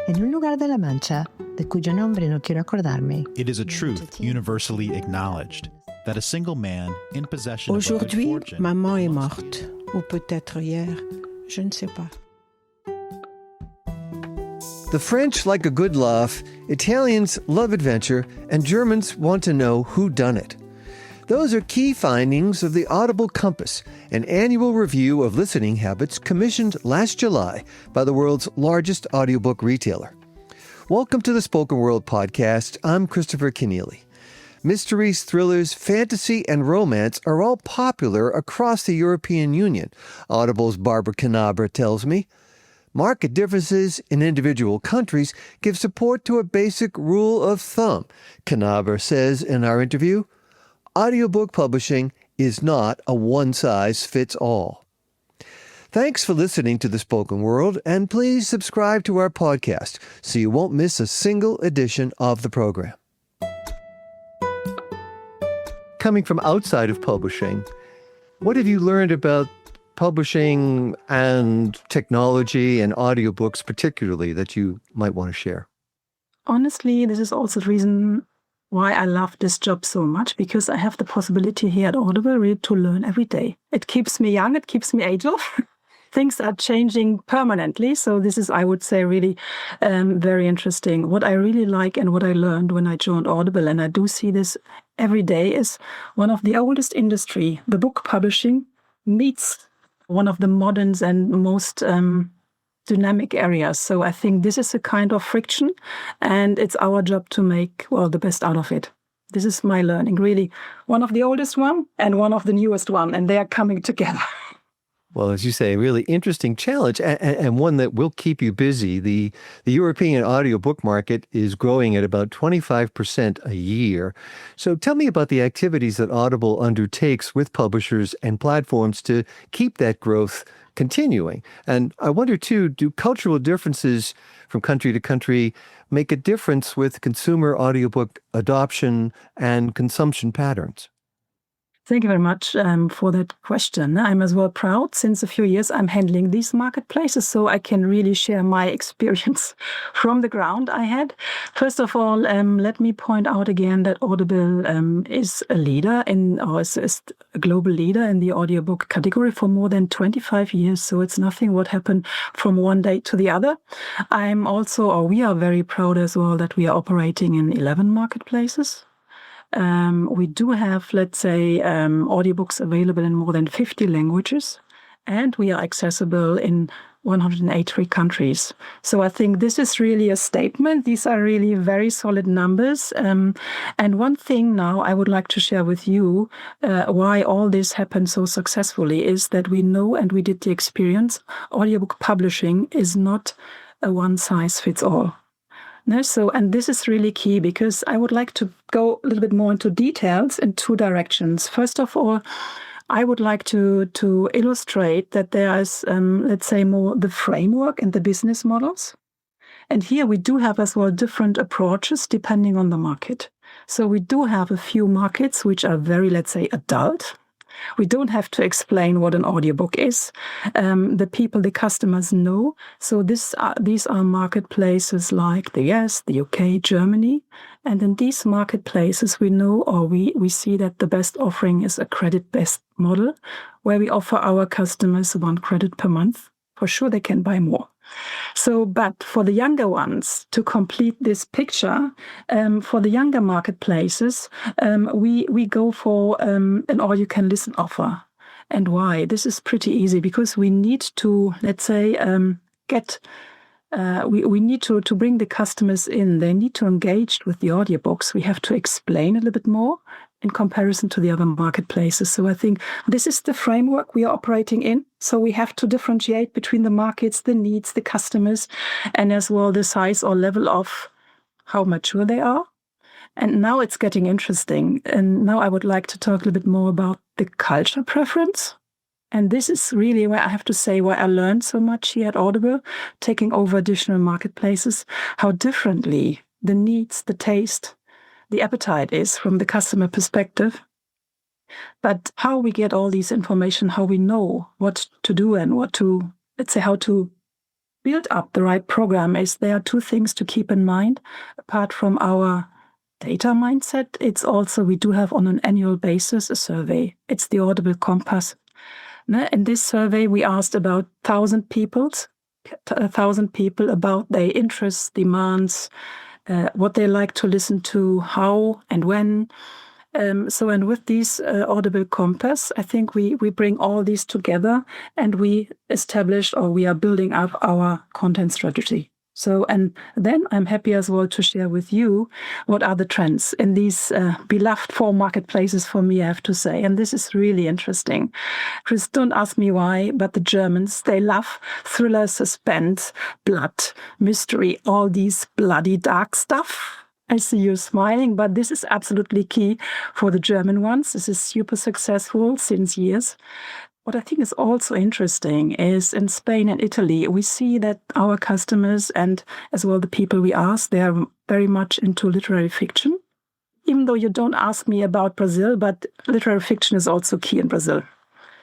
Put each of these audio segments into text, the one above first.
en un lugar de La Mancha, de cuyo nombre no quiero acordarme. It is a truth universally acknowledged that a single man in possession of a good Aujourd'hui, fortune maman est must- morte. Ou peut-être hier, je ne sais pas. The French like a good laugh, Italians love adventure, and Germans want to know who done it. Those are key findings of the Audible Compass, an annual review of listening habits commissioned last July by the world's largest audiobook retailer. Welcome to the Spoken World podcast. I'm Christopher Kenneally. Mysteries, thrillers, fantasy, and romance are all popular across the European Union, Audible's Barbara Knabe tells me. Market differences in individual countries give support to a basic rule of thumb, Knabe says in our interview. Audiobook publishing is not a one-size-fits-all. Thanks for listening to The Spoken World, and please subscribe to our podcast so you won't miss a single edition of the program. Coming from outside of publishing, what have you learned about publishing and technology and audiobooks particularly that you might want to share? Honestly, this is also the reason why I love this job so much, because I have the possibility here at Audible really to learn every day. It keeps me young, it keeps me agile. Things are changing permanently. So this is, I would say, really very interesting. What I really like and what I learned when I joined Audible, and I do see this every day, is one of the oldest industry, the book publishing, meets one of the modern and most dynamic areas. So I think this is a kind of friction, and it's our job to make, well, the best out of it. This is my learning, really. One of the oldest one and one of the newest one, and they are coming together. Well, as you say, a really interesting challenge and one that will keep you busy. The European audiobook market is growing at about 25% a year. So tell me about the activities that Audible undertakes with publishers and platforms to keep that growth continuing. And I wonder, too, do cultural differences from country to country make a difference with consumer audiobook adoption and consumption patterns? Thank you very much for that question. I'm as well proud. Since a few years, I'm handling these marketplaces, so I can really share my experience from the ground I had. First of all, let me point out again that Audible is a leader or is a global leader in the audiobook category for more than 25 years. So it's nothing what happened from one day to the other. We are very proud as well that we are operating in 11 marketplaces. We do have, let's say, audiobooks available in more than 50 languages, and we are accessible in 183 countries. So I think this is really a statement. These are really very solid numbers. And one thing now I would like to share with you why all this happened so successfully is that we know, and we did the experience, audiobook publishing is not a one-size-fits-all. No, and this is really key, because I would like to go a little bit more into details in two directions. First of all, I would like to illustrate that there is, let's say, more the framework and the business models. And here we do have as well different approaches depending on the market. So we do have a few markets which are very, let's say, adult. We don't have to explain what an audiobook is. The customers know. So these are marketplaces like the US, the UK, Germany. And in these marketplaces, we know, or we see that the best offering is a credit-based model, where we offer our customers 1 credit per month. For sure, they can buy more. So, but for the younger ones, to complete this picture, for the younger marketplaces, we go for an all-you-can-listen offer. And why? This is pretty easy, because we need to, let's say, we need to bring the customers in. They need to engage with the audiobooks. We have to explain a little bit more in comparison to the other marketplaces. So I think this is the framework we are operating in. So we have to differentiate between the markets, the needs, the customers, and as well the size or level of how mature they are. And now it's getting interesting. And now I would like to talk a little bit more about the culture preference. And this is really where I have to say why I learned so much here at Audible, taking over additional marketplaces, how differently the needs, the taste, the appetite is from the customer perspective. But how we get all these information, how we know what to do and what to, let's say, how to build up the right program is there are two things to keep in mind. Apart from our data mindset, it's also we do have on an annual basis a survey. It's the Audible Compass. In this survey, we asked about 1,000 people about their interests, demands, what they like to listen to, how and when. And with these Audible Compass, I think we bring all these together and we established or we are building up our content strategy. So, and then I'm happy as well to share with you what are the trends in these beloved four marketplaces for me, I have to say. And this is really interesting. Chris, don't ask me why, but the Germans, they love thriller, suspense, blood, mystery, all these bloody dark stuff. I see you smiling, but this is absolutely key for the German ones. This is super successful since years. What I think is also interesting is in Spain and Italy, we see that our customers and as well the people we ask, they are very much into literary fiction. Even though you don't ask me about Brazil, but literary fiction is also key in Brazil.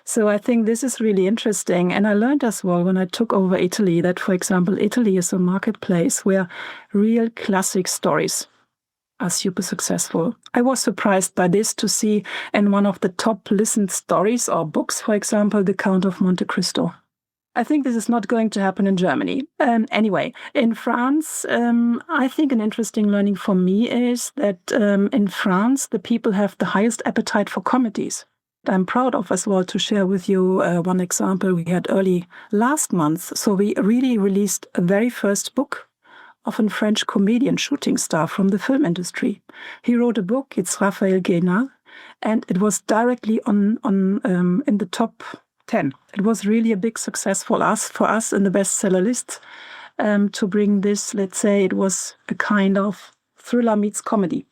So I think this is really interesting. And I learned as well when I took over Italy that, for example, Italy is a marketplace where real classic stories are super successful. I was surprised by this to see in one of the top listened stories or books, for example, The Count of Monte Cristo. I think this is not going to happen in Germany. Anyway, in France, I think an interesting learning for me is that in France, the people have the highest appetite for comedies. I'm proud of as well to share with you one example we had early last month. So we really released a very first book of a French comedian shooting star from the film industry. He wrote a book, it's Raphael Guénard, and it was directly in the top 10. It was really a big success for us in the bestseller list to bring this, let's say it was a kind of thriller meets comedy.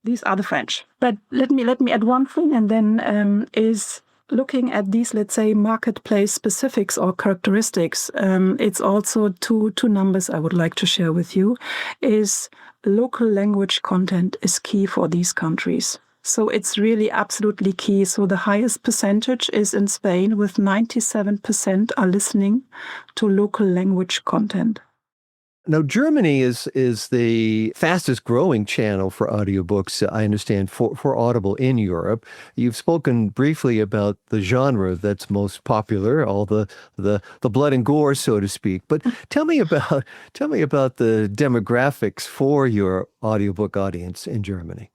These are the French. But let me add one thing, and then is looking at these, let's say, marketplace specifics or characteristics, it's also two numbers I would like to share with you, is local language content is key for these countries. So it's really absolutely key. So the highest percentage is in Spain with 97% are listening to local language content. Now, Germany is the fastest growing channel for audiobooks, I understand, for Audible in Europe. You've spoken briefly about the genre that's most popular, all the blood and gore, so to speak. But tell me about the demographics for your audiobook audience in Germany.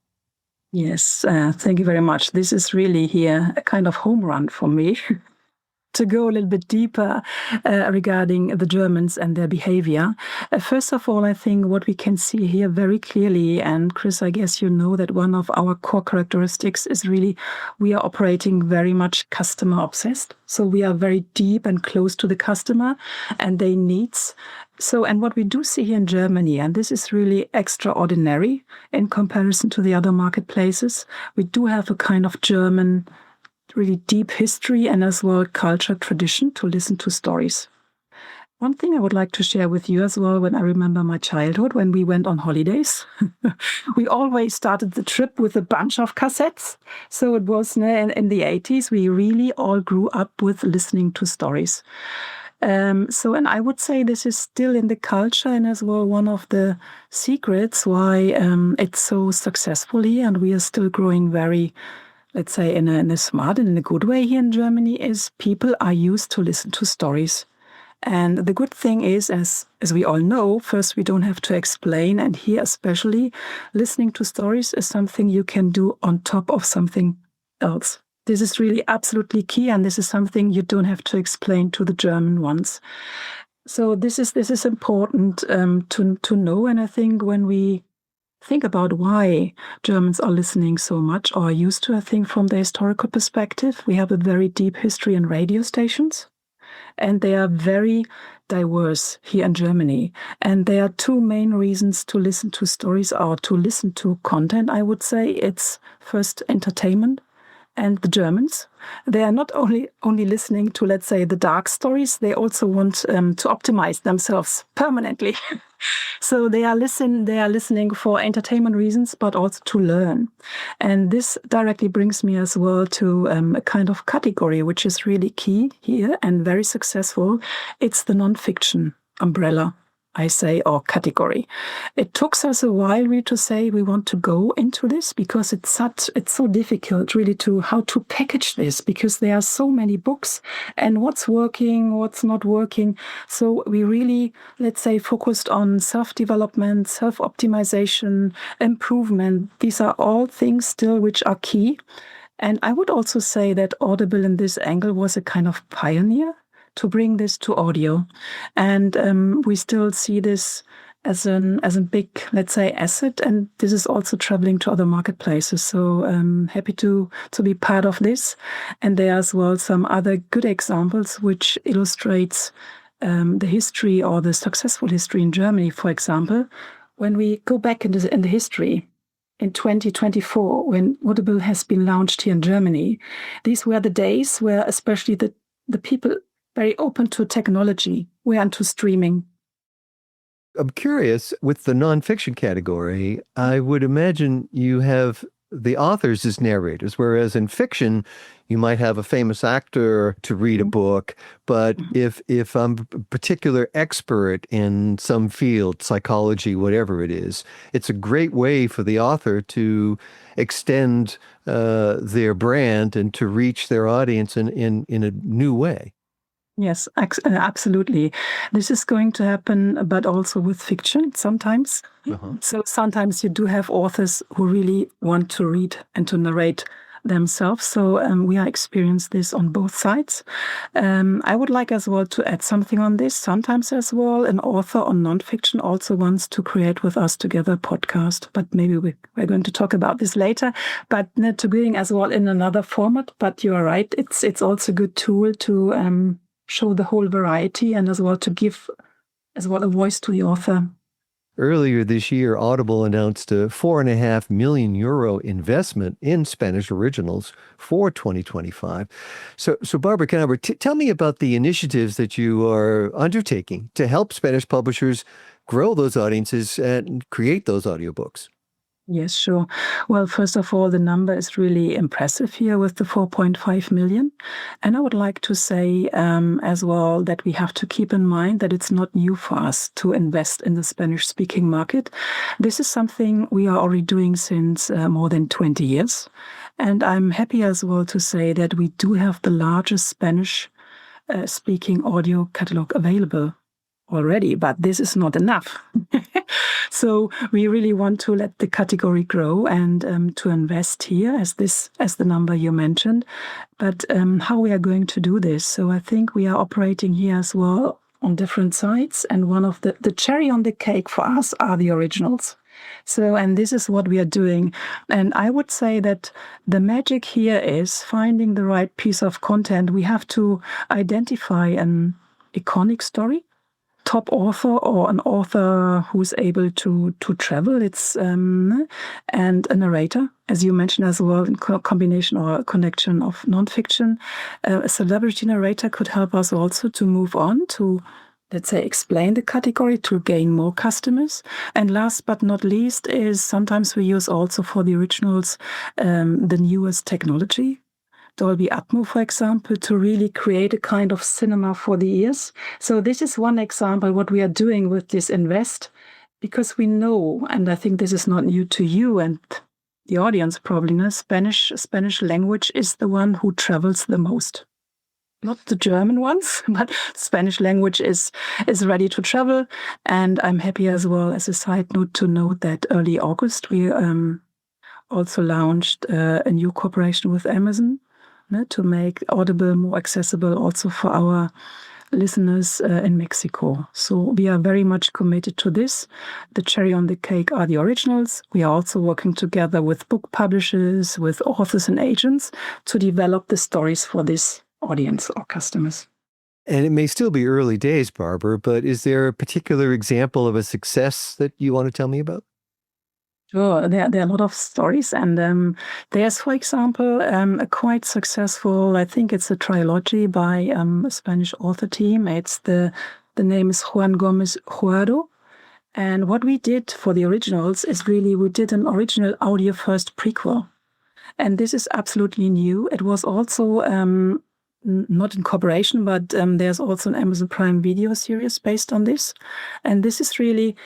Yes, thank you very much. This is really here a kind of home run for me. To go a little bit deeper regarding the Germans and their behavior. First of all, I think what we can see here very clearly, and Chris, I guess you know that one of our core characteristics is really we are operating very much customer obsessed. So we are very deep and close to the customer and their needs. So, and what we do see here in Germany, and this is really extraordinary in comparison to the other marketplaces, we do have a kind of German really deep history and as well culture tradition to listen to stories. One thing I would like to share with you as well, when I remember my childhood, when we went on holidays, we always started the trip with a bunch of cassettes. So it was in the 80s, we really all grew up with listening to stories. And I would say this is still in the culture and as well one of the secrets why it's so successful here and we are still growing very, let's say, in a smart and in a good way here in Germany, is people are used to listen to stories. And the good thing is, as we all know, first, we don't have to explain. And here especially, listening to stories is something you can do on top of something else. This is really absolutely key. And this is something you don't have to explain to the German ones. So this is important to know. And I think when we think about why Germans are listening so much or are used to, I think from the historical perspective, we have a very deep history in radio stations and they are very diverse here in Germany. And there are two main reasons to listen to stories or to listen to content, I would say. It's first entertainment. And the Germans, they are not only listening to, let's say, the dark stories, they also want to optimize themselves permanently. So they are listening for entertainment reasons, but also to learn. And this directly brings me as well to a kind of category, which is really key here and very successful. It's the nonfiction. umbrella, I say, or category. It took us a while really to say we want to go into this because it's so difficult really to how to package this because there are so many books and what's working, what's not working. So we really, let's say, focused on self-development, self-optimization, improvement. These are all things still which are key. And I would also say that Audible in this angle was a kind of pioneer to bring this to audio. And we still see this as a big, let's say, asset. And this is also traveling to other marketplaces. So I'm happy to be part of this. And there are as well some other good examples which illustrates the history or the successful history in Germany, for example. When we go back in the history, in 2024, when Audible has been launched here in Germany, these were the days where especially the people very open to technology, were into streaming. I'm curious, with the nonfiction category, I would imagine you have the authors as narrators, whereas in fiction, you might have a famous actor to read a book. But if I'm a particular expert in some field, psychology, whatever it is, it's a great way for the author to extend their brand and to reach their audience in a new way. Yes, absolutely. This is going to happen, but also with fiction sometimes. So sometimes you do have authors who really want to read and to narrate themselves. So we are experiencing this on both sides. I would like as well to add something on this. Sometimes as well, an author on nonfiction also wants to create with us together a podcast, but maybe we're going to talk about this later. But to being as well in another format. But you are right, it's also a good tool to show the whole variety and as well to give as well a voice to the author. Earlier this year, Audible announced a €4.5 million investment in Spanish originals for 2025. So Barbara Knabe, tell me about the initiatives that you are undertaking to help Spanish publishers grow those audiences and create those audiobooks. Yes, sure. Well, first of all, the number is really impressive here with the 4.5 million. And I would like to say as well that we have to keep in mind that it's not new for us to invest in the Spanish-speaking market. This is something we are already doing since more than 20 years. And I'm happy as well to say that we do have the largest Spanish-speaking audio catalog available already, but this is not enough. So we really want to let the category grow and to invest here as the number you mentioned. But how we are going to do this? So I think we are operating here as well on different sides. And one of the cherry on the cake for us are the originals. So, and this is what we are doing. And I would say that the magic here is finding the right piece of content. We have to identify an iconic story, top author or an author who's able to travel. It's and a narrator, as you mentioned as well, in combination or connection of nonfiction. A celebrity narrator could help us also to move on to, let's say, explain the category to gain more customers. And last but not least is sometimes we use also for the originals the newest technology. Dolby Atmos, for example, to really create a kind of cinema for the ears. So this is one example what we are doing with this invest, because we know, and I think this is not new to you and the audience probably, no? Spanish language is the one who travels the most. Not the German ones, but Spanish language is ready to travel. And I'm happy as well, as a side note, to note that early August we also launched a new cooperation with Amazon to make Audible more accessible also for our listeners in Mexico. So we are very much committed to this. The cherry on the cake are the originals. We are also working together with book publishers, with authors and agents to develop the stories for this audience or customers. And it may still be early days, Barbara, but is there a particular example of a success that you want to tell me about? Sure, there are a lot of stories, and there's, for example, a quite successful, I think it's a trilogy by a Spanish author team. It's the name is Juan Gomez Juado. And what we did for the originals is really we did an original audio first prequel. And this is absolutely new. It was also not in cooperation, but there's also an Amazon Prime Video series based on this. And this is really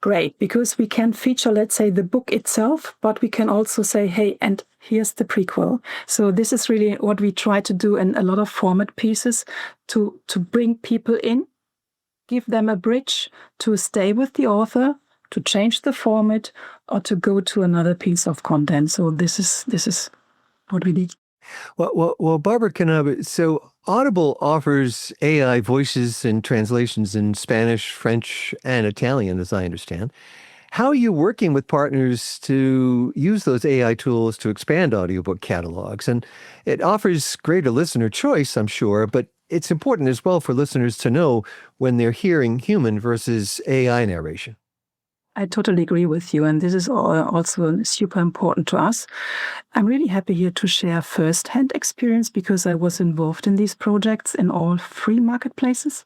great because we can feature, let's say, the book itself, but we can also say, hey, and here's the prequel. So this is really what we try to do in a lot of format pieces to bring people in, give them a bridge to stay with the author, to change the format, or to go to another piece of content. So this is what we did. Well, Barbara Knabe, so Audible offers AI voices and translations in Spanish, French, and Italian, as I understand. How are you working with partners to use those AI tools to expand audiobook catalogs? And it offers greater listener choice, I'm sure, but it's important as well for listeners to know when they're hearing human versus AI narration. I totally agree with you, and this is also super important to us. I'm really happy here to share first-hand experience because I was involved in these projects in all three marketplaces.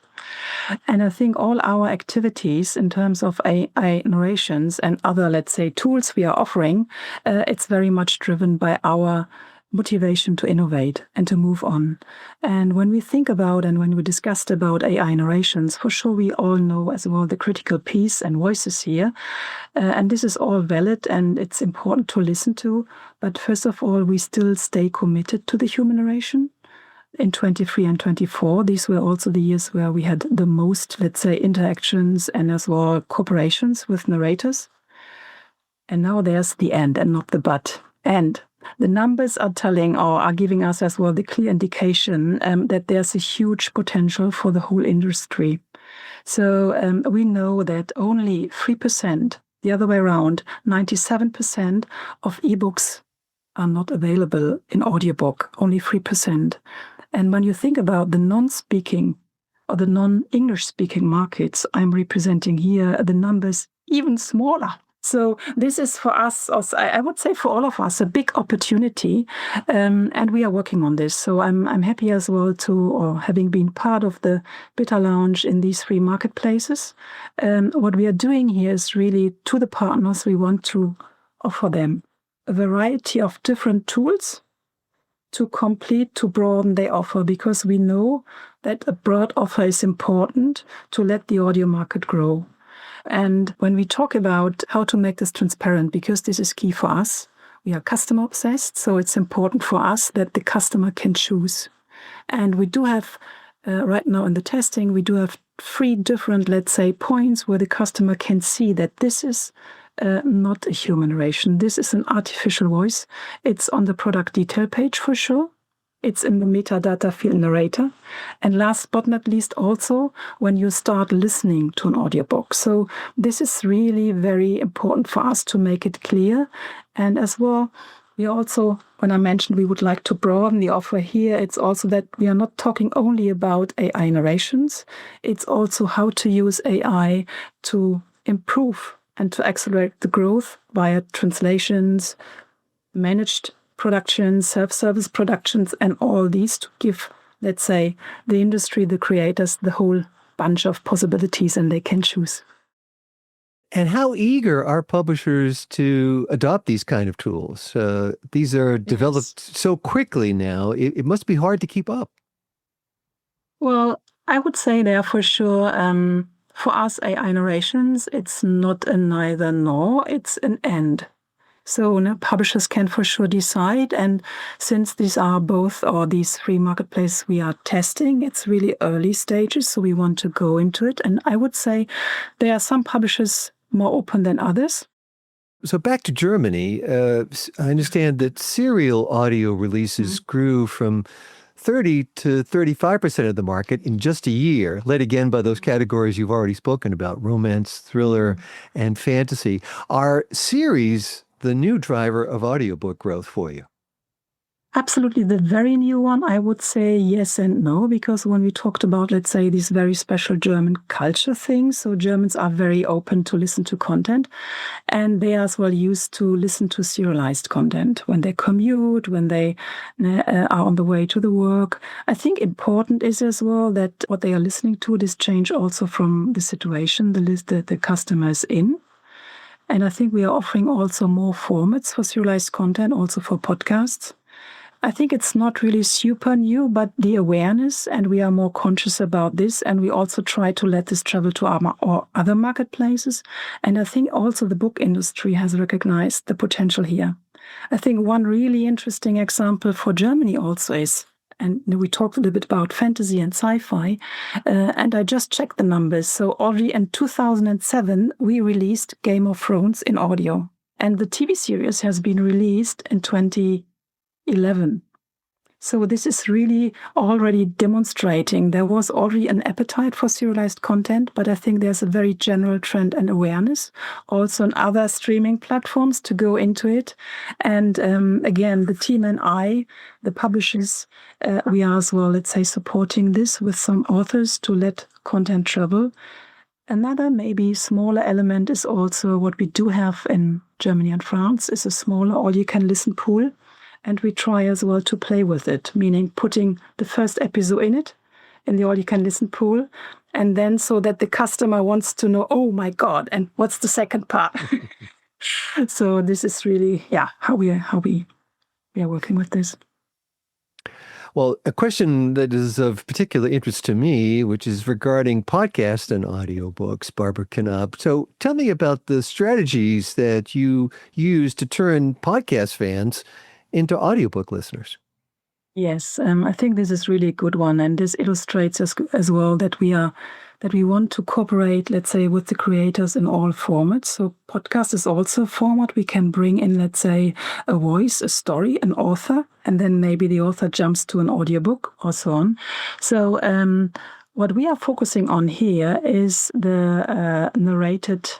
And I think all our activities in terms of AI narrations and other, let's say, tools we are offering, it's very much driven by our motivation to innovate and to move on. And when we think about and when we discussed about AI narrations, for sure we all know as well the critical piece and voices here. And this is all valid and it's important to listen to. But first of all, we still stay committed to the human narration. In 23 and 24, these were also the years where we had the most, let's say, interactions and as well cooperations with narrators. And now there's the end and not the but. And the numbers are telling or are giving us as well the clear indication that there's a huge potential for the whole industry. So we know that only 3%, the other way around, 97% of ebooks are not available in audiobook, only 3%. And when you think about the non-speaking or the non-English speaking markets I'm representing here, the numbers even smaller. So this is for us, also, I would say for all of us, a big opportunity, and we are working on this. So I'm happy as well or having been part of the beta launch in these three marketplaces. What we are doing here is really to the partners, we want to offer them a variety of different tools to broaden their offer, because we know that a broad offer is important to let the audio market grow. And when we talk about how to make this transparent, because this is key for us, we are customer obsessed, so it's important for us that the customer can choose. And we do have, right now in the testing, we do have 3 different, let's say, points where the customer can see that this is not a human narration. This is an artificial voice. It's on the product detail page for sure. It's in the metadata field narrator. And last but not least, also when you start listening to an audiobook. So this is really very important for us to make it clear. And as well, we also, when I mentioned we would like to broaden the offer here, it's also that we are not talking only about AI narrations. It's also how to use AI to improve and to accelerate the growth via translations, managed productions, self-service productions, and all these to give, let's say, the industry, the creators, the whole bunch of possibilities, and they can choose. And how eager are publishers to adopt these kind of tools? These are developed so quickly now, it must be hard to keep up. Well, I would say there for sure, for us AI narrations, it's not a neither nor, it's an and. So publishers can for sure decide. And since these are both, or these 3 marketplaces we are testing, it's really early stages. So we want to go into it. And I would say there are some publishers more open than others. So back to Germany, I understand that serial audio releases grew from 30 to 35% of the market in just a year, led again by those categories you've already spoken about, romance, thriller, and fantasy. Are series the new driver of audiobook growth for you? Absolutely. The very new one, I would say yes and no, because when we talked about, let's say, these very special German culture things, so Germans are very open to listen to content, and they are as well used to listen to serialized content when they commute, when they are on the way to the work. I think important is as well that what they are listening to, this change also from the situation the customer is in. And I think we are offering also more formats for serialized content, also for podcasts. I think it's not really super new, but the awareness, and we are more conscious about this, and we also try to let this travel to our other marketplaces. And I think also the book industry has recognized the potential here. I think one really interesting example for Germany also is, and we talked a little bit about fantasy and sci-fi, and I just checked the numbers. So already in 2007, we released Game of Thrones in audio. And the TV series has been released in 2011. So this is really already demonstrating there was already an appetite for serialized content, but I think there's a very general trend and awareness also on other streaming platforms to go into it. And again, the team and I, the publishers, we are as well, let's say, supporting this with some authors to let content travel. Another maybe smaller element is also what we do have in Germany and France is a smaller all-you-can-listen pool. And we try as well to play with it, meaning putting the first episode in the all-you-can-listen pool, and then so that the customer wants to know, oh my God, and what's the second part? So this is really, how we are working with this. Well, a question that is of particular interest to me, which is regarding podcasts and audiobooks, Barbara Knabe. So tell me about the strategies that you use to turn podcast fans into audiobook listeners. Yes, I think this is really a good one, and this illustrates as well that we want to cooperate, let's say, with the creators in all formats. So podcast is also a format we can bring in, let's say, a voice, a story, an author, and then maybe the author jumps to an audiobook or so on. So what we are focusing on here is the narrated,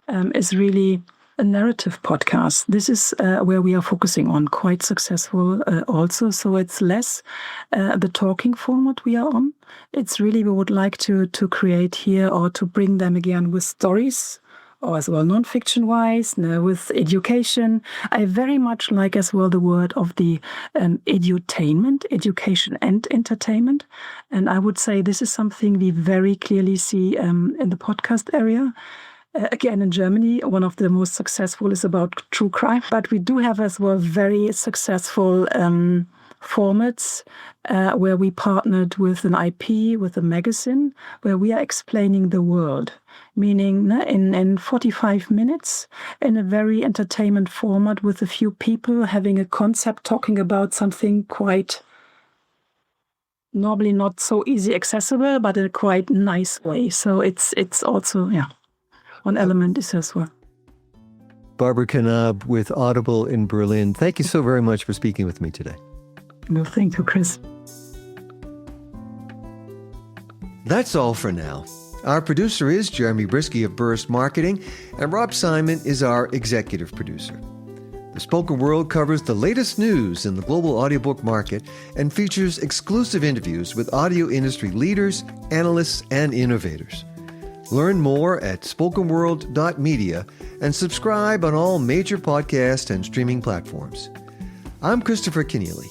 is really a narrative podcast. This is where we are focusing on, quite successful also. So it's less the talking format we are on. It's really we would like to create here or to bring them again with stories, or as well non-fiction wise, with education. I very much like as well the word of the edutainment, education and entertainment. And I would say this is something we very clearly see in the podcast area. Again, in Germany, one of the most successful is about true crime. But we do have as well very successful formats where we partnered with an IP, with a magazine, where we are explaining the world. Meaning in 45 minutes, in a very entertainment format with a few people having a concept, talking about something quite normally not so easy accessible, but in a quite nice way. So it's also, one element is as well. Barbara Knabe with Audible in Berlin. Thank you so very much for speaking with me today. No, thank you, Chris. That's all for now. Our producer is Jeremy Brisky of Burst Marketing, and Rob Simon is our executive producer. The Spoken World covers the latest news in the global audiobook market and features exclusive interviews with audio industry leaders, analysts, and innovators. Learn more at spokenworld.media and subscribe on all major podcast and streaming platforms. I'm Christopher Kenneally.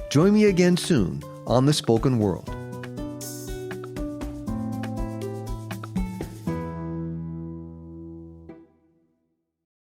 Join me again soon on The Spoken World.